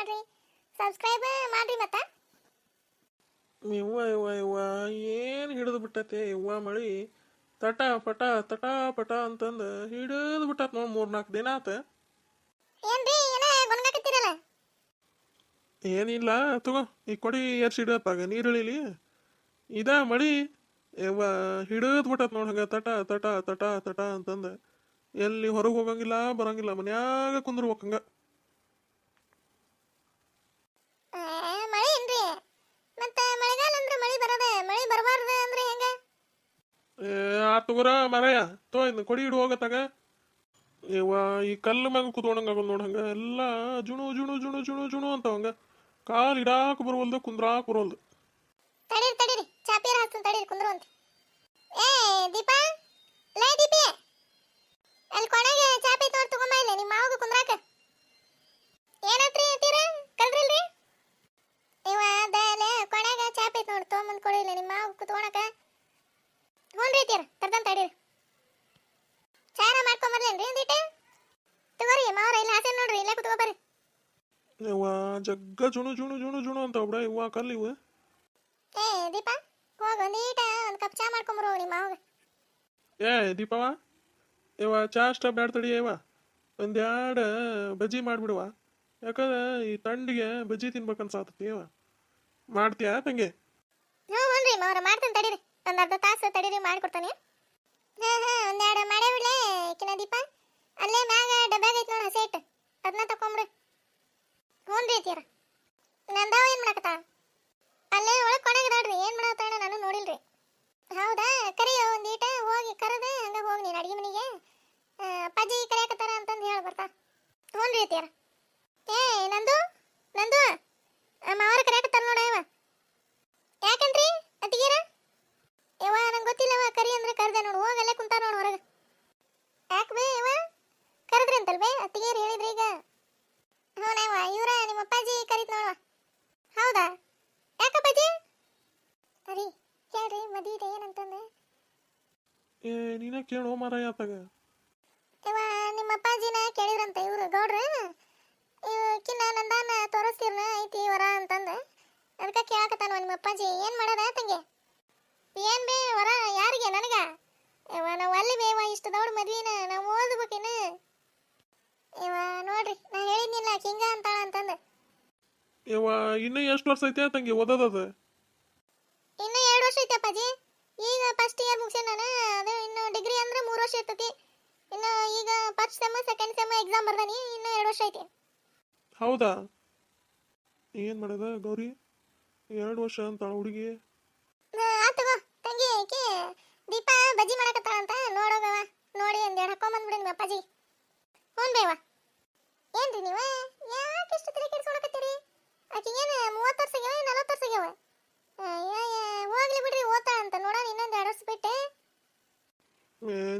ಮಾಡ್ರಿ, ಸಬ್ಸ್ಕ್ರೈಬ್ ಮಾಡ್ರಿ. ಮತ್ತ ಇವ್ವ ಇವ್ವ ಇವ್ವ ಏನು ಹಿಡಿದು ಬಿಟ್ಟತೆ ಇವ್ವ ಮಳಿ ತಟ ಪಟ ತಟ ಪಟ ಅಂತಂದು ಹಿಡಿದು ಬಿಟ್ಟತ್ ನೋಡಿ 3-4 ದಿನ ಆತ. ಏನ್ರಿ ಏನ ಗೊಣಗಾಕತ್ತೀರಲ್ಲ? ಏನಿಲ್ಲ ತಗೋ ಈ ಕೊಡಿ ಎರ್ಸಿಡತ್ತಾಗ ನೀರುಳಿಲಿ ಇದ ಮಳಿ ಇವ್ವ ಹಿಡಿದು ಬಿಟ್ಟತ್ ನೋಡಿ ಹಂಗ ತಟ ತಟ ತಟ ತಟ ಅಂತಂದು ಎಲ್ಲಿ ಹೊರಗೆ ಹೋಗಂಗಿಲ್ಲ ಬರಂಗಿಲ್ಲ, ಮನ್ಯಾಗ ಕುಂದ್ರಬೇಕಂಗ. ಮಳೆ ಏನ್ರಿ? ಮತ್ತೆ ಮಳೆಗಾಲ ಅಂದ್ರೆ ಮಳಿ ಬರೋದೆ, ಮಳಿ ಬರಬಾರ್ದು ಅಂದ್ರೆ ಹೆಂಗ? ಆ ತಗೋರ ಮರಯ ತೋ ಇನ್ನು ಕೊಡಿ ಹಿಡು ಹೋಗತ್ತಾಗ. ಇವ ಈ ಕಲ್ಲು ಮ್ಯಾಗ ಕುತ್ಕೊಂಡಂಗ ನೋಡ ಹಂಗ ಎಲ್ಲ ಜುಣು ಜುಣು ಜುಣು ಜುಣು ಜುಣು ಅಂತವಂಗ ಕಾಲು ಇಡಾಕ ಬರುವಲ್ದು ಕುಂದ್ರಾಕ ಬರುವಲ್ದು. ತಡೀರಿ ತಡೀರಿ, ಚಾಪಿಯರ್ ಹಾಕ್ತೀನಿ ತಡೀರಿ, ಕುಂದ್ರುವಂತೆ. ಏ ದೀಪಾ, ಲೇ ದೀಪಿ, ಅಲ್ಲಿ ಕೊನೆಗೆ ಚಾಪಿ ತಗೊಂಬ ಇಲ್ಲ ನಿಮ್ಮ ಮಾವಗ ಕುಂದ್ರಾಕ. ಏನತ್ರಿ ಅಂತೀರ ಕಲ್ರಿಲ್ರಿ? ಇವ ಅದೇ ಕೊನೆಗೆ ಚಾಪಿ ನೋಡಿ ತೊಗೊಂಬಂದು ಕೊಡಿಲ್ಲ ನಿಮ್ಮ ಮಾವಗ ಕುತ್ಕೊಳಕ. ಹ್ಞೂ ರೀ ತೀರ ತರ್ದಂತ ತಡೀರಿ. ಚಾರ ಮಾಡ್ಕೊಂಬರ್ಲೇನ್ರಿ ಒಂದಿಟ್ಟು? ತಗೋರಿ ಮಾವ್ರ ಇಲ್ಲ ಆಸೆ ನೋಡ್ರಿ, ಇಲ್ಲೇ ಕುತ್ಕೊಬರ್ರಿ. ಇವ ಜಗ್ಗ ಜುಣು ಜುಣು ಜುಣು ಜುಣು ಅಂತ ಬಿಡ ಇವ ಕಲ್ಲು ಇವ. ಏ ದೀಪಾ, ಹೋಗಿ ಒಂದೀಟ ಒಂದು ಕಪ್ ಚಾ ಮಾಡ್ಕೊಂಬರು ನಿಮ್ಮ ಮಾವಗ. ಏ ದೀಪವ, ಇವ ಚಾ ಅಷ್ಟ ಬ್ಯಾಡ ತಡಿ ಇವ, ಒಂದೆರಡು ಬಜ್ಜಿ ಮಾಡಿಬಿಡುವ. ಯಾಕಂದ್ರೆ ಈ ತಂಡಿಗೆ ಬಜ್ಜಿ ತಿನ್ಬೇಕನ್ಸಾತತಿ ಇವ. ಮಾಡ್ತೀಯಾ ತಂಗೆ? ಹ್ಞೂ ಹ್ಞೂ ಮಾವ್ರ ಮಾಡ್ತೀನಿ ತಡೀರಿ, ಒಂದು ಅರ್ಧ ತಾಸು ತಡೀರಿ ಮಾಡಿಕೊಡ್ತಾನೆ. ಒಂದೆರಡು ಮಾಡೇ ಬಿಡ್ಲೆ ಕಿನ ದೀಪ, ಅಲ್ಲೇ ಮ್ಯಾಗ ಡಬ್ಯಾಗ ಐತೆ ನೋಡಿ ಹಸೆ ಇಟ್ಟು, ಅದನ್ನ ತಕೊಂಬಿಡು. ಹ್ಞೂ ರೀ ತೀರ ನಂದಾವ ಏನು ಮಾಡಕತ್ತ? ಅಲ್ಲೇ ಒಳಗೆ ಕೊಡಗದಾಡ್ರಿ, ಏನು ಮಾಡತ್ತಾಳ ನಾನು ನೋಡಿಲ್ರಿ. ಹೌದಾ, ಕರಿಯೋ ಒಂದೀಟ ಹೋಗಿ ಕರೆದು ಹಂಗೆ ಹೋಗಿ ನೀನು ಅಡುಗೆ ಮನೆಗೆ ಅಪ್ಪಾಜಿ ಕರೆಯಕತ್ತಾರ ಅಂತಂದು ಹೇಳಿ ಬರ್ತಾ. ಹ್ಞೂ ರೀ ತೀರ. ಏ ನಂದು ನಂದು ಮಾವರ ಕರೆಯಕತ್ತಾರ ನೋಡ ಇವ. ಯಾಕನ್ರಿ ಅತ್ತಿಗೀರ? ಇವ ನಂಗೆ ಗೊತ್ತಿಲ್ಲವ, ಕರಿ ಅಂದ್ರೆ ಕರೆದೆ ನೋಡು, ಹೋಗಲ್ಲೇ ಕುಂತಾರ ನೋಡು ಹೊರಗೆ. ಯಾಕೆ ಬೇ ಇವ ಕರೆದ್ರಿ ಅಂತಲ್ವೇ ಅತ್ತಿಗೀರು ಹೇಳಿದ್ರಿ ಈಗ? ಹ್ಞೂನವ, ಇವ್ರ ನಿಮ್ಮ ಅಪ್ಪಾಜಿ ಕರೀತ್ ನೋಡುವ. ಹೌದಾ, ಯಾಕಪ್ಪಾಜಿ? ಸರಿ ಕೇಳ್ರಿ ಮದುವೆ ಏನಂತಂದೆ? ಏ ನೀನ ಕೇಳೋ ಮಾರಾಯ ಆತಾಗ. ಇವ ನಿಮ್ಮ ಅಪ್ಪಾಜಿನ ಕೇಳಿದ್ರಂತ ಇವ್ರು ಗೌಡ್ರು, ಇವಕ್ಕಿನ್ನ ನಂದಾನ ತೋರಿಸ್ತೀರ್ನ ಐತಿ ವರ ಅಂತಂದು, ಅದಕ್ಕೆ ಕೇಳಕತ್ತಾನ ನಿಮ್ಮ ಅಪ್ಪಾಜಿ. ಏನು ಮಾಡೋದ ತಂಗೆ? ಏನು ಬೇ ವರ ಯಾರಿಗೆ? ನನಗ? ಇವ ನಾವು ಅಲ್ಲಿ ಬೇವ ಇಷ್ಟು ದೊಡ್ಡ ಮದ್ವಿನ ನಾವು ಓದ್ಬೇಕೇನು? ಇವ ನೋಡ್ರಿ ನಾ ಹೇಳಿದ್ನಿಲ್ಲ ಹಿಂಗ ಅಂತಾಳ ಅಂತಂದು. ಇವ ಇನ್ನೂ ಎಷ್ಟು ವರ್ಷ ಐತೆ ತಂಗಿ ಓದೋದದ? ಇನ್ನು 2 ವರ್ಷ ಐತೆ ಅಪ್ಪಾಜಿ. ಈಗ ಫಸ್ಟ್ ಇಯರ್ ಮುಗಿಸೇನ ನಾನು, ಅದು ಇನ್ನು ಡಿಗ್ರಿ ಅಂದ್ರೆ 3 ವರ್ಷ ಇರ್ತೈತಿ. ಇನ್ನು ಈಗ first sem second sem exam ಬರ್ದಾನಿ, ಇನ್ನು 2 ವರ್ಷ ಐತಿ. ಹೌದಾ? ಏನು ಮಾಡೋದ ಗೌರಿ, 2 ವರ್ಷ ಅಂತಾಳ ಹುಡುಗಿ. ಆತಗೋ ತಂಗಿ, ಆಕಿ ದೀಪಾ ಬಜ್ಜಿ ಮಾಡಕತ್ತಾಳ ಅಂತ ನೋಡೋಗವ, ನೋಡಿ ಒಂದೆರಡು ಹಾಕೊಂಬಂದ್ಬಿಡಿ ನಿಮ್ಮ ಅಪ್ಪಾಜಿ. ಹ್ಞೂ ಬೇವ. ಏನ್ರಿ ನೀವು ಯಾಕೆ ಇಷ್ಟು ತಲೆ ಕೆಡ್ಸ್ಕೊಳಕತ್ತೀರಿ? ಆಕಿಗೇನು 30 ವರ್ಷ ಆಗ್ಯಾವ 40 ವರ್ಷ ಆಗ್ಯಾವ? ಹೋಗ್ಲಿ ಬಿಡ್ರಿ, ಓದ್ತಾಳ ಅಂತ ನೋಡೋಣ ಇನ್ನೊಂದು 2 ವರ್ಷ ಬಿಟ್ಟು.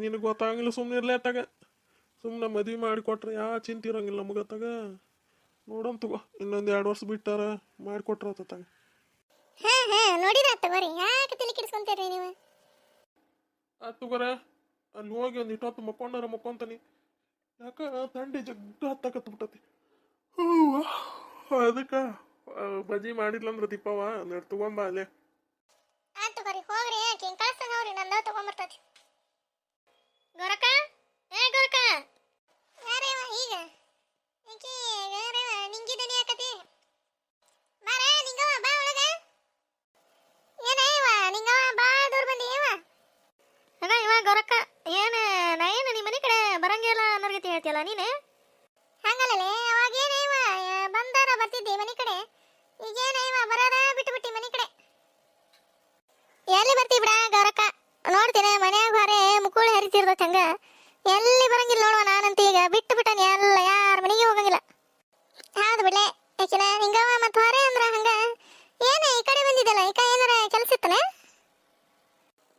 ನಿನಗೆ ಗೊತ್ತಾಗಿಲ್ಲ ಸುಮ್ಮನೆ ಇರ್ಲೇ ಅತ್ತಾಗ. ಸುಮ್ಮನೆ ಮದುವೆ ಮಾಡಿಕೊಟ್ರೆ ಯಾ ಚಿಂತೆ ಇರೋಂಗಿಲ್ಲ ನಮಗತ್ತಾಗ. ನೋಡೋಣ ತಗೋ, ಇನ್ನೊಂದು 2 ವರ್ಷ ಬಿಟ್ಟಾರ ಮಾಡಿಕೊಟ್ರ ಆತಾಗ. ನೋಡಿದ್ರ ತಗೋರಿ, ಯಾಕೆ ತಲೆ ಕೆಡ್ಸ್ಕೊಂತೀರಿ ನೀವು? ಆಯ್ತು ತಗೋರ, ಅಲ್ಲಿ ಹೋಗಿ ಒಂದು ಇಟ್ಟೊತ್ತು ಮಕ್ಕೊಂಡಾರ ಮಕ್ಕೊಂತಾನೆ. ಯಾಕ ತಂಡಿ ಜಗ್ಗ ಹತ್ತಾಕತ್ಬಿಟ್ಟತಿ. ಅದಕ್ಕೆ ಬಜ್ಜಿ ಮಾಡಿದ್ಲಂದ್ರೆ ದೀಪವ ಒಂದೆರಡು ತಗೊಂಬ ಅಲ್ಲೇ. ಆಯ್ತು ತಗೋರಿ, ಹೋಗ್ರಿ ಆಕಿ ಕಳಿಸ್ತಾನೆ ಹೋಗ್ರಿ, ನಂದ ತಗೊಂಬರ್ತೈತಿ. ಗೊರಕ, ಏ ಗೊರಕ, ಯಾರೇವ ಈಗ? ಈಕಿ ಯಾರೇವ ನಿಂಗಿ ದನಿ ಹಾಕತಿ? ಬಾರ ನಿಂಗವ, ಬಾ ಒಳಗ. ಏನೇವ ನಿಂಗವ, ಬಾ ದೂರ ಬಂದಿ ಏವ? ಅದ ಇವ ಗೊರಕ, ಏನು ನಾ ಏನು ನಿಮ್ಮ ಮನೆ ಕಡೆ ಬರಂಗಿಲ್ಲ ಅನ್ನೋರ್ಗತಿ ಹೇಳ್ತಿಯಲ್ಲ ನೀನು? ಹಂಗಲ್ಲೇ, ಅವಾಗ ಏನೇವ ಬಂದಾರ ಬರ್ತಿದ್ದೆ ಮನೆ ಕಡೆ, ಈಗೇನೇವ ಬರೋದ ಬಿಟ್ಟು ಬಿಟ್ಟಿ ಮನೆ ಕಡೆ. ಎಲ್ಲಿ ಬರ್ತಿ ಬಿಡ ಗೌರಕ್ಕ, ನೋಡ್ತೀನಿ ಮನ್ಯಾಗ ಬಾರೆ ಮುಕ್ಕುಳಿ ಹರಿತಿರ್ತೈತೆ ಹಂಗ, ಎಲ್ಲಿ ಬರಂಗಿಲ್ಲ ನೋಡುವ. ನಾನಂತ ಈಗ ಬಿಟ್ಟು ಬಿಟ್ಟನಿ, ಎಲ್ಲ ಯಾರ ಮನೆಗೆ ಹೋಗಂಗಿಲ್ಲ. ಹೌದು ಬಿಡ್ಲೆ ಯಾಕಿನ ಹಿಂಗವ ಮತ್ತು ಹೊರೆ ಅಂದ್ರ ಹಂಗ. ಏನು ಈ ಕಡೆ ಬಂದಿದ್ದಲ್ಲ, ಈ ಕಡೆ ಏನಾರ ಕೆಲಸ ಇತ್ತನ?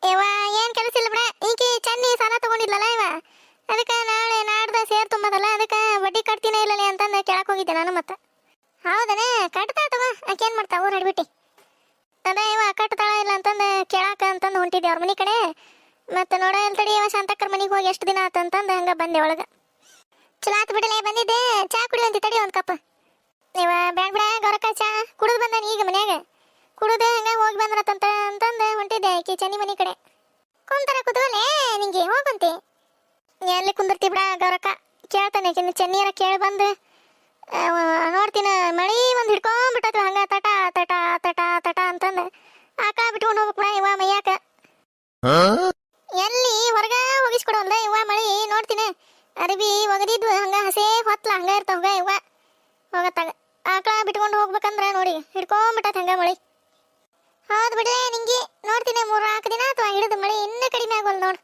ಇವ ಏನು ಕೆಲಸ ಇಲ್ಲ ಬಿಡ, ಈಕಿ ಚನ್ನಿ ಸಾಲ ತಗೊಂಡಿದ್ಲಲ್ಲ ಇವ, ಅದಕ್ಕೆ ನಾಳೆ ನಾಡ್ದ ಸೇರ್ ತುಂಬದಲ್ಲ, ಅದಕ್ಕೆ ಬಡ್ಡಿ ಕಟ್ತೀನ ಇಲ್ಲಲೇ ಅಂತಂದು ಕೇಳಕ್ಕೆ ಹೋಗಿದ್ದೆ ನಾನು. ಮತ್ತೆ ಹೌದನೇ ಕಟ್ತಾ ತಗೋ, ಆಕೆ ಏನು ಮಾಡ್ತಾ ಊರು ಹಡ್ಬಿಟ್ಟು. ಅದೇ ಇವ ಕಟ್ತಾಳ ಇಲ್ಲ ಅಂತಂದು ಕೇಳಾಕ ಅಂತಂದು ಹೊಂಟಿದ್ದೆ ಅವ್ರ ಮನೆ ಕಡೆ. ಮತ್ತು ನೋಡ ತಡಿ ಇವ ಶಾಂತಕ್ಕರ ಮನೆಗೆ ಹೋಗಿ ಎಷ್ಟು ದಿನ ಆತಂತಂದು ಹಂಗೆ ಬಂದೆ ಒಳಗೆ. ಚಲೋ ಆತು ಬಿಡಲೇ, ಬಂದಿದ್ದೆ ಚಾ ಕುಡಿಯುವಂತಿ ತಡಿ ಒಂದು ಕಪ್. ಇವ ಅಥವಾ ಹಂಗ ತಟ ತಟ ತಟ ತಟ ಅಂತಂದು ಆಕಳ ಬಿಟ್ಕೊಂಡು ಹೋಗ್ಬೇಕ ಇವ ಮೈಯಾಕ ಎಲ್ಲಿ ಹೊರಗ ಹೋಗಿಸ್ಕೊಡೋಲ್ಲ ಇವ ಮಳಿ ನೋಡ್ತೀನಿ ಅರಿಬಿ ಒಗದಿದ್ವು ಹಂಗ ಹಸೇ ಹೊತ್ಲ ಹಂಗ ಇರ್ತಾವ ಇವ ಹೋಗತ್ತಾಗ ಆಕಳ ಬಿಟ್ಕೊಂಡು ಹೋಗ್ಬೇಕಂದ್ರ ನೋಡಿ ಹಿಡ್ಕೊಂಬಿಟ್ಟತ್ ಹಂಗ ಮಳಿ ಹೌದು ಬಿಡ್ಲೆ ನಿಂಗಿ ನೋಡ್ತೀನಿ 3-4 ದಿನ ಅಥವಾ ಹಿಡಿದು ಮಳಿ ಇನ್ನೂ ಕಡಿಮೆ ಆಗೋಲ್ ನೋಡು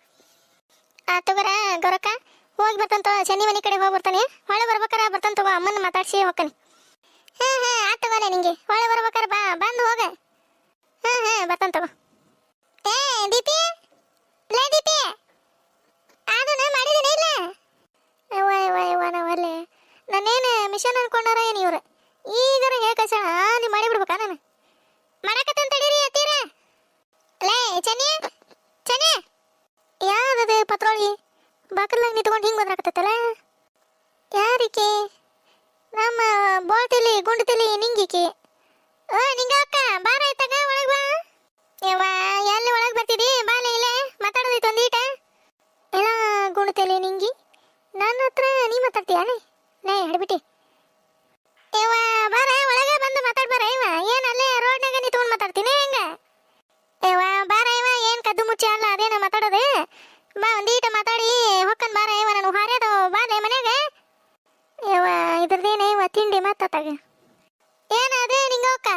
ಆ ತಗೋರ ಗೊರಕ ಹೋಗಿ ಬರ್ತಂತ ಶನಿ ಮನೆ ಕಡೆ ಹೋಗಿ ಬರ್ತಾನೆ ಹೊಳೆ ಬರ್ಬೇಕಾರ ಬರ್ತಾನ ತಗೋ ಅಮ್ಮನ ಮಾತಾಡ್ಸಿ ಹೋಗ್ತಾನೆ ಆ ತಗೋಲೆ ನಿಂಗೆ ಹೊಳೆ ಬರ್ಬೇಕಾರ ಬಾ ಬಂದು ಹೋಗ ಬರ್ತಾನ ತಗೋ ಏ ದೀಪಿ ಲೇ ದೀಪಿ ಅದನ್ನ ಮಾಡಿದೀನಿ ಇಲ್ಲ ಯವ್ವ ನಾವಲ್ಲೇ ನಾನೇನು ಮಿಷನ್ ಅನ್ಕೊಂಡಾರ ಏನು ಇವ್ರು ಈಗಾರ ಹೇಳ್ಕಳ್ಸೋಣ ನೀವು ಮಾಡಿಬಿಡ್ಬೇಕಾ ನಾನು ಮಾಡಕತ್ತಂತ ತಡೀರಿ ಅತ್ತೀರ ಲೇ ಚನ್ನಿ ಚನ್ನಿ ಯಾವ್ದದು ಪತ್ರೋಳಿ ಬಾಕಲ್ನಾಗ ನಿಂತ್ಕೊಂಡು ಹಿಂಗೆ ಬದ್ರಾಕತ್ತಲ್ಲ ಯಾರಿಕೆ ನಮ್ಮ ಬೋಳ್ತಿಲಿ ಗುಂಡತಿಲಿ ನಿಂಗಿಕೆ ನಿಂಗ ಅಕ್ಕ ಬಾರ ಆಯ್ತಾಗ ಒಳಗೆ ಬಾ ಯವ್ವ ಎಲ್ಲಿ ಒಳಗೆ ಬರ್ತಿದಿ ಬಾಲೆ ಇಲ್ಲೇ ಮಾತಾಡೋದೈತೆ ಒಂದೀಟ ಎಲ್ಲ ಗುಂಡತಿಲಿ ನಿಂಗಿ ನನ್ನ ಹತ್ರ ನೀ ಮಾತಾಡ್ತೀಯಾನೆ ಲೇ ಹಿಡ್ಬಿಟ್ಟಿ ಯವ್ವ ಬಾರ ಒಳಗೆ ಬಂದು ಮಾತಾಡ್ಬಾರ ಇವ ಏನು ಅಲ್ಲೇ ರೋಡ್ನಾಗ ನಿಂತ್ಕೊಂಡು ಮಾತಾಡ್ತೀನಿ ಹೆಂಗ ಯವ್ವ ಬಾರ ಇವ ಏನು ಕದ್ದು ಮುಚ್ಚಿ ಅಲ್ಲ ಅದೇನ ಮಾತಾಡೋದು ಬಾ ಒಂದೀಟ ಮಾತಾಡಿ ಹೊಕ್ಕನ್ ಬಾರ ಇವ ನಾನು ಹಾರ್ಯದ ಬಾಲೆ ಮನ್ಯಾಗ ಯವ್ವ ಇದ್ರದೇನೆ ಇವ ತಿಂಡಿ ಮಾತಾತಾಗ ಏನ ಅದೇ ನಿಂಗೋಕ್ಕ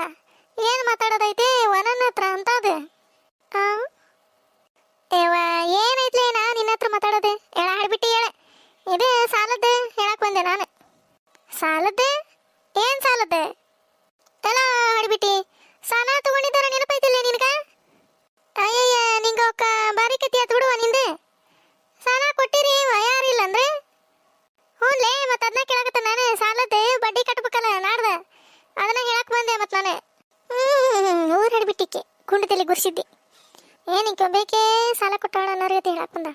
ಏನು ಮಾತಾಡೋದೈತಿ ನನ್ನ ಹತ್ರ ಅಂತದು ಯವ್ವ ಏನೈತ್ಲೆ ನಾ ನಿನ್ನ ಹತ್ರ ಮಾತಾಡೋದೆ ಹೇಳ ಹಾಡ್ಬಿಟ್ಟು ಹೇಳ ಇದು ಸಾಲದ್ದು ಹೇಳಕ್ ಬಂದೆ ನಾನು ಸಾಲದ್ದು ಏನ್ ಸಾಲದ್ದು ಎಲ್ಲ ಹಾಡ್ಬಿಟ್ಟಿ ಸಾಲ ತಗೊಂಡಿದ್ದಾರ ನೆನಪೈತಿಲ್ಲ ನಿನಗ ಅಯ್ಯಯ್ಯ ನಿಂಗೋಕ್ಕ ಬಾರಿ ಕತ್ತಿ ಆತ್ ಬಿಡುವ ನಿಂದೆ ಸಾಲ ಕೊಟ್ಟಿರಿ ಯಾರಿಲ್ಲ ಅಂದ್ರೆ ಹ್ಞೂನ್ಲೇ ಮತ್ತೆ ಅದನ್ನ ಕೇಳಕತ್ತ ನಾನು ಸಾಲದ್ದು ಬಡ್ಡಿ ಕಟ್ಬೇಕಲ್ಲ ನಾಡ್ದ ಅದನ್ನ ಹೇಳಕ್ ಬಂದೆ ಮತ್ತೆ ನಾನು ಊರು ಹಿಡ್ಬಿಟ್ಟಿಕ್ಕೆ ಗುಂಡದಲ್ಲಿ ಗುರ್ಸಿದ್ದೆ ಏನಕ್ಕೆ ಬೇಕೇ ಸಾಲ ಕೊಟ್ಟಾಳ ಅನ್ನೋರ್ಗತೆ ಹೇಳಕ್ ಬಂದ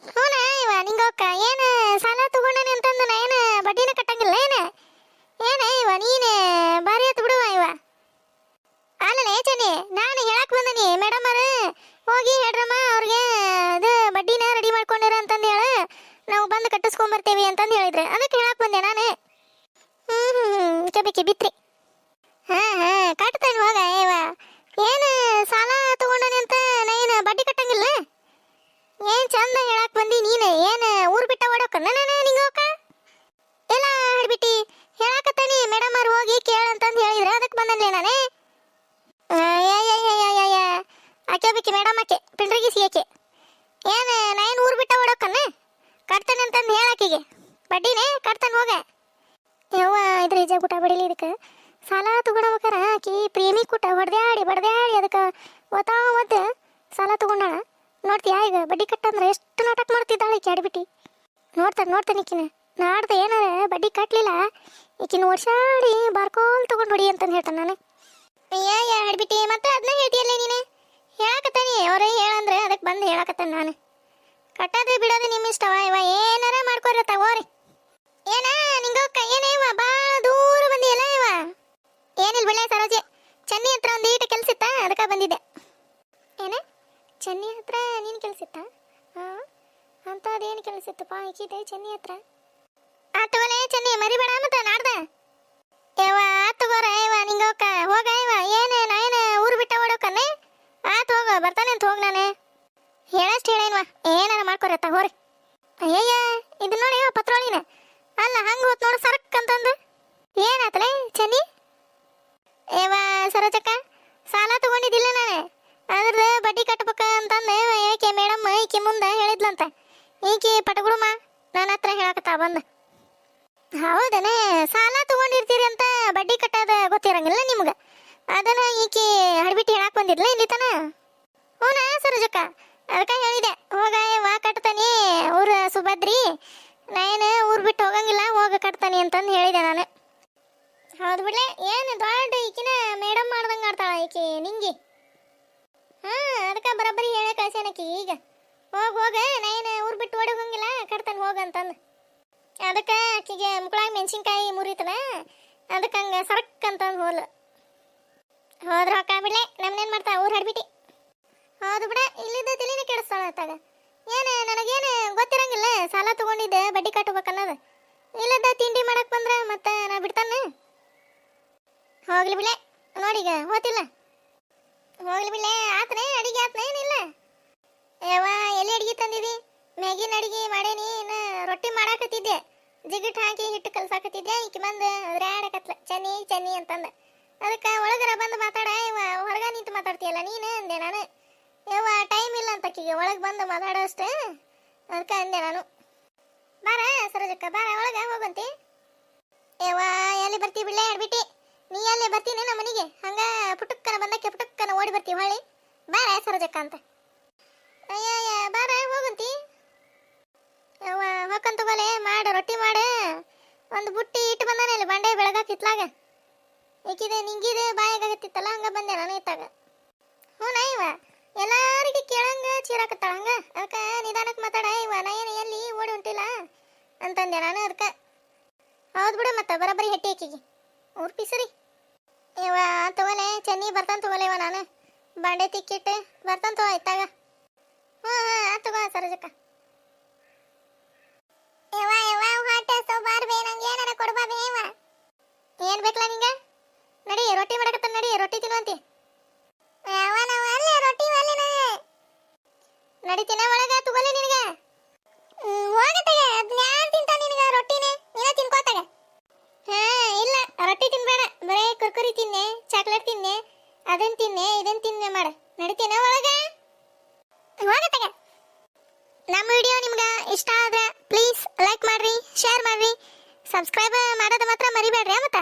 ಹ್ಞೂನ ಇವ ನಿಂಗೋಕ್ಕ ಏನು ಸಾಲ ತಗೊಂಡನೆ ಅಂತಂದು ನಾ ಏನು ಬಡ್ಡಿನ ಕಟ್ಟಂಗಿಲ್ಲ ಏನ ಇವ ನೀನು ಬಾರಿ ಆತು ಬಿಡುವ ಇವ ಅಲ್ಲೇ ಚನಿ ನಾನು ಹೇಳಕ್ ಬಂದನಿ ಮೇಡಮ್ ಅವ್ರು ಹೋಗಿ ಹೇಳ್ರಮ್ಮ ಅವ್ರಿಗೆ ಅದು ಬಡ್ಡಿನ ರೆಡಿ ಮಾಡ್ಕೊಂಡಿರ ಅಂತಂದು ಹೇಳ ನಾವು ಬಂದು ಕಟ್ಟಿಸ್ಕೊಂಬರ್ತೇವೆ ಅಂತಂದು ಹೇಳಿದ್ರೆ ಅದಕ್ಕೆ ಹೇಳಕ್ ಬಂದೆ ನಾನು ಕೆಬೇಕಿ ಬಿತ್ರಿ ಕಟ್ತಾನೆ ಹೋಗ ಇವ ಏನು ಸಾಲ ತಗೊಂಡನೆ ಅಂತ ನೈನು ಬಡ್ಡಿ ಕಟ್ಟಂಗಿಲ್ಲ ಏನ್ ಚಂದ ಹೇಳಕ್ ಬಂದಿ ನೀನು ಏನು ಊರು ಬಿಟ್ಟ ಓಡೋಕನ್ನ ನಾನು ನಿಂಗೋಕ ಎಲ್ಲ ಹಿಡ್ಬಿಟ್ಟಿ ಹೇಳಕತ್ತಾನಿ ಮೇಡಮ್ ಅವ್ರು ಹೋಗಿ ಕೇಳಂತಂದು ಹೇಳಿದ್ರೆ ಅದಕ್ಕೆ ಬಂದನ್ಲೇ ನಾನೇ ಆಕೆ ಬೇಕಿ ಮೇಡಮ್ ಆಕೆ ಪಿಂಡ್ರಿಗೆ ಸಿಯಕ್ಕೆ ಏನು ನೈನ್ ಊರು ಬಿಟ್ಟ ಓಡೋಕನ್ನ ಕಟ್ತಾನೆ ಅಂತಂದು ಹೇಳಾಕಿಗೆ ಬಡ್ಡಿನೇ ಕಟ್ತಾನೆ ಹೋಗ ಯವ್ವ ಇದ್ರ ಇಜ ಊಟ ಬಡಿಲಿ ಇದಕ್ಕೆ ಸಾಲ ತಗೊಳ್ಬೇಕಾರ ಆಕಿ ಪ್ರೇಮಿ ಕೂಟ ಹೊಡೆದಾಡಿ ಬಡ್ದಾಡಿ ಅದಕ್ಕೆ ಒತ್ತು ಸಾಲ ತಗೊಂಡಾಳ ನೋಡ್ತೀಯಾ ಈಗ ಬಡ್ಡಿ ಕಟ್ಟಂದ್ರೆ ಎಷ್ಟು ನಾಟಕ ಮಾಡ್ತಿದ್ದಾಳೆ ಈಕೆ ಆಡ್ಬಿಟ್ಟು ನೋಡ್ತಾನೆ ಈಕಿನ ನಾಡ್ದು ಏನಾರ ಬಡ್ಡಿ ಕಟ್ಟಲಿಲ್ಲ ಈಕಿನ ಓಡ್ಸಾಡಿ ಬಾರ್ಕೋಲ್ ತಗೊಂಡು ಹೊಡಿ ಅಂತಂದು ಹೇಳ್ತಾನೆ ನಾನು ಆಡ್ಬಿಟ್ಟು ಮತ್ತೆ ಅದನ್ನ ಹೇಳ್ತೀಯಲ್ಲ ನೀನು ಹೇಳಕತ್ತಾನಿ ಅವರೇ ಹೇಳಂದ್ರೆ ಅದಕ್ಕೆ ಬಂದು ಹೇಳಕತ್ತಾನೆ ನಾನು ಕಟ್ಟೋದು ಬಿಡೋದು ನಿಮ್ಮ ಇಷ್ಟವ ಇವ ಏನಾರ ಮಾಡ್ಕೊರತ್ತ ಹೋರಿ ಏನ ನಿಂಗೋಕ್ಕ ಏನೇ ಇವ ಭಾಳ ದೂರ ಬಂದಿಯಲ್ಲ ಇವ ಏನಿಲ್ಲ ಬಿಳೆ ಸರೋಜೆ ಚನ್ನಿ ಹತ್ರ ಒಂದು ಈಟ ಕೆಲಸ ಇತ್ತ ಅದಕ್ಕೆ ಬಂದಿದ್ದೆ ಏನ ಚನ್ನಿ ಹತ್ರ ನೀನು ಕೆಲಸಿತ್ತ ಅಂತ ಅದೇನು ಕೆಲಸ ಇತ್ತಪ್ಪ ಈಕಿದೆ ಚನ್ನಿ ಹತ್ರ ಆತವಲೇ ಚನ್ನಿ ಮರಿಬೇಡ ಮತ್ತೆ ನಾಡ್ದ ಯವ್ವ ಆತಗೋರ ಇವ ನಿಂಗೋಕ್ಕ ಹೋಗ ಇವ ಏನು ಊರು ಬಿಟ್ಟ ಓಡೋಕನ್ನೇ ಆತು ಹೋಗ ಬರ್ತಾನೆ ಅಂತ ಹೋಗಿ ನಾನು ಹೇಳಷ್ಟು ಹೇಳೇನ್ವಾ ಏನಾರ ಮಾಡ್ಕೊರತ್ತ ಹೋರಿ ಅಯ್ಯಯ್ಯ ಇದು ನೋಡಿ ಪತ್ರೋಳಿನ ಅಲ್ಲ ಹಂಗೆ ಹೋತ್ ನೋಡು ಸರಕ್ ಅಂತಂದು ಏನಾತಲೇ ಚನ್ನಿ ಏವ ಸರೋಜಕ್ಕ ಸಾಲ ತಗೊಂಡಿದ್ದಿಲ್ಲ ನಾನು ಅದ್ರದ್ದು ಬಡ್ಡಿ ಕಟ್ಬೇಕ ಅಂತಂದು ಏಕೆ ಮೇಡಮ್ ಈಕೆ ಮುಂದೆ ಹೇಳಿದ್ಲಂತ ಈಕೆ ಪಟಗುಡುಮ ನನ್ನ ಹತ್ರ ಹೇಳಕತ್ತ ಬಂದು ಹೌದನೇ ಸಾಲ ತಗೊಂಡಿರ್ತೀರಿ ಅಂತ ಬಡ್ಡಿ ಕಟ್ಟೋದು ಗೊತ್ತಿರಂಗಿಲ್ಲ ನಿಮ್ಗೆ ಅದನ್ನ ಈಕೆ ಹಡ್ಬಿಟ್ಟು ಹೇಳಕ್ ಬಂದಿದ್ಲ ಇಲ್ಲಿ ತನ ಹ್ಞೂನಾ ಸರೋಜಕ್ಕ ಅದಕ್ಕೆ ಹೇಳಿದೆ ಹೋಗ ವಾ ಕಟ್ತಾನೆ ಊರ ಸುಭದ್ರಿ ನಾನು ಊರು ಬಿಟ್ಟು ಹೋಗಂಗಿಲ್ಲ ಹೋಗ ಕಟ್ತಾನೆ ಅಂತಂದು ಹೇಳಿದೆ ನಾನು ಹೌದು ಬಿಡ್ಲೆ ಏನು ದೊಡ್ಡ ಈಕಿನ ಮೇಡಮ್ ಮಾಡ್ದಂಗೆ ಆಡ್ತಾಳ ಈಕೆ ನಿಂಗೆ ಅದಕ್ಕೆ ಬರೋಬ್ಬರಿ ಹೇಳೇ ಕಳ್ಸೇನಕಿ ಈಗ ಹೋಗ ನಾನು ಊರು ಬಿಟ್ಟು ಓಡಿ ಹೋಗಂಗಿಲ್ಲ ಕಟ್ತಾನೆ ಹೋಗಂತಂದು ಅದಕ್ಕೆ ಆಕಿಗೆ ಮುಕ್ಕಳಾಗ ಮೆಣಸಿನ್ಕಾಯಿ ಮುರಿತನ ಅದಕ್ಕೆ ಹಂಗೆ ಸರಕ್ ಅಂತಂದು ಹೋದ್ರ ಹೊಕ್ಕ ಬಿಡ್ಲೆ ನಮ್ನೇನು ಮಾಡ್ತಾ ಊರು ಹಡ್ಬಿಟ್ಟು ಹೌದು ಬಿಡ ಇಲ್ಲಿದ್ದ ತಿಳಿನೇ ಕೆಡಿಸ್ತಾಳ ಆತಾಗ ಏನು ನನಗೇನು ಗೊತ್ತಿರಂಗಿಲ್ಲ ಸಾಲ ತಗೊಂಡಿದ್ದೆ ಬಡ್ಡಿ ಕಟ್ಟಬೇಕನ್ನೋದು ಇಲ್ಲದ ತಿಂಡಿ ಮಾಡಕ್ ಬಂದ್ರೆ ಮತ್ತೆ ನಾ ಬಿಡ್ತಾ ಹೋಗ್ಲಿ ಬಿಳೆ ನೋಡೀಗ ಹೋತಿಲ್ಲ ಹೋಗ್ಲಿ ಬಿಳೆ ಆತನೇ ಅಡಿಗೆ ಆತನೇ ಏನಿಲ್ಲ ಯಾವ ಎಲ್ಲಿ ಅಡಿಗೆ ತಂದಿದಿ ಮ್ಯಾಗಿನ ಅಡಿಗೆ ಮಾಡೇನಿ ಇನ್ನು ರೊಟ್ಟಿ ಮಾಡಾಕತ್ತಿದ್ದೆ ಜಿಗಿಟ್ ಹಾಕಿ ಹಿಟ್ಟು ಕಲ್ಸಾಕತ್ತಿದ್ದೆ ಈಕಿ ಬಂದು ಅದ್ರಾಡಕತ್ಲ ಚನ್ನಿ ಚನ್ನಿ ಅಂತಂದ ಅದಕ್ಕೆ ಒಳಗರ ಬಂದು ಮಾತಾಡ ಇವ ಹೊರಗ ನಿಂತು ಮಾತಾಡ್ತೀಯಲ್ಲ ನೀನು ಅಂದೆ ನಾನು ಯಾವ ಟೈಮ್ ಇಲ್ಲ ಅಂತ ಆಕಿಗೆ ಒಳಗೆ ಬಂದು ಮಾತಾಡೋ ಅಷ್ಟೇ ಅದಕ್ಕೆ ಅಂದೆ ನಾನು ಬಾರ ಸರೋಜಕ್ಕ ಬಾರ ಒಳಗೆ ಹೋಗಂತಿ ಯಾವ ಎಲ್ಲಿ ಬರ್ತೀವಿ ಬಿಳ್ಳೆ ಆಡ್ಬಿಟ್ಟಿ ನೀ ಅಲ್ಲೇ ಬರ್ತೀನಿ ನಮ್ಮ ಮನೆಗೆ ಹಂಗ ಪುಟಕ್ಕನ ಬಂದಕ್ಕೆ ಪುಟಕ್ಕನ ಓಡಿ ಬರ್ತೀವಿ ಹೊಳ್ಳಿ ಬಾರ ಸರೋಜಕ್ಕ ಅಂತ ಅಯ್ಯ ಬಾರ ಹೋಗಂತಿ ಯವ್ವ ಹೊಕ್ಕನ್ ತಗೋಲೆ ಮಾಡು ರೊಟ್ಟಿ ಮಾಡು ಒಂದು ಬುಟ್ಟಿ ಇಟ್ಟು ಬಂದಾನೆ ಇಲ್ಲಿ ಬಂಡೆ ಬೆಳಗಾಕಿತ್ಲಾಗ ಏಕಿದೆ ನಿಂಗಿದೆ ಬಾಯಾಗತ್ತಿತ್ತಲ್ಲ ಹಂಗ ಬಂದೆ ನಾನು ಇತ್ತಾಗ ಹ್ಞೂ ಇವ ಎಲ್ಲಾರಿಗೆ ಕೇಳಂಗ ಚೀರಾಕತ್ತಾಳ ಹಂಗ ಅದಕ್ಕೆ ನಿಧಾನಕ್ಕೆ ಮಾತಾಡ ಇವ ನಾ ಏನು ಎಲ್ಲಿ ಓಡಿ ಹೊಂಟಿಲ್ಲ ಅಂತಂದೆ ನಾನು ಅದಕ್ಕೆ ಹೌದು ಬಿಡು ಮತ್ತೆ ಬರೋಬ್ಬರಿ ಹೆಟ್ಟಿ ಆಕಿಗೆ ಊರ್ ಪಿಸರಿ ಇವ ತಗೋಲೆ ಚೆನ್ನಿ ಬರ್ತಾನೆ ತಗೋಲೆ ಇವ ನಾನು ಬಾಂಡೆ ತಿಕ್ಕಿಟ್ಟು ಬರ್ತಾನೆ ತಗೋ ಇತ್ತಾಗ ಹ್ಞೂ ತಗೋ ಸರೋಜಕ್ಕ ಯವ್ವ ಯವ್ವ ಹೊಟ್ಟೆ ಸೋ ಬಾರ್ಬೇ ನಂಗೆ ಏನಾರ ಕೊಡ್ಬಾಬೇ ಯವ್ವ ಏನ್ ಬೇಕಲ್ಲ ನಿಂಗ ನಡಿ ರೊಟ್ಟಿ ಮಾಡಕತ್ತ ನಡಿ ರೊಟ್ಟಿ ತಿನ್ನುವಂತಿ ಯವ್ವ ನಾವು ಅಲ್ಲೇ ರೊಟ್ಟಿ ಅಲ್ಲೇನ ನಡಿತೀನ ಒಳಗ ತಗೋಲಿ ನಿನಗ ಹೋಗತ್ತಗ ನಾನು ತಿಂತ ನಿನಗ ರೊಟ್ಟಿನೇ ನೀನ ತಿನ್ಕೋತಗ ಇಲ್ಲ ರೊಟ್ಟಿ ತಿನ್ಬೇಡ ಬರೇ ಕುರ್ಕುರಿ ತಿನ್ನೆ ಚಾಕ್ಲೇಟ್ ತಿನ್ನೆ ಅದನ್ನ ತಿನ್ನೆ ಇದನ್ನ ತಿನ್ನೆ ಮಾಡ ನಡಿತೀನ ಒಳಗ ಹೋಗತ್ತಗ ನಮ್ಮ ವಿಡಿಯೋ ನಿಮ್ಗೆ ಇಷ್ಟ ಆದ್ರೆ ಪ್ಲೀಸ್ ಲೈಕ್ ಮಾಡ್ರಿ ಶೇರ್ ಮಾಡ್ರಿ ಸಬ್ಸ್ಕ್ರೈಬ್ ಮಾಡೋದು ಮಾತ್ರ ಮರಿಬೇಡ್ರಿ ಮತ್ತೆ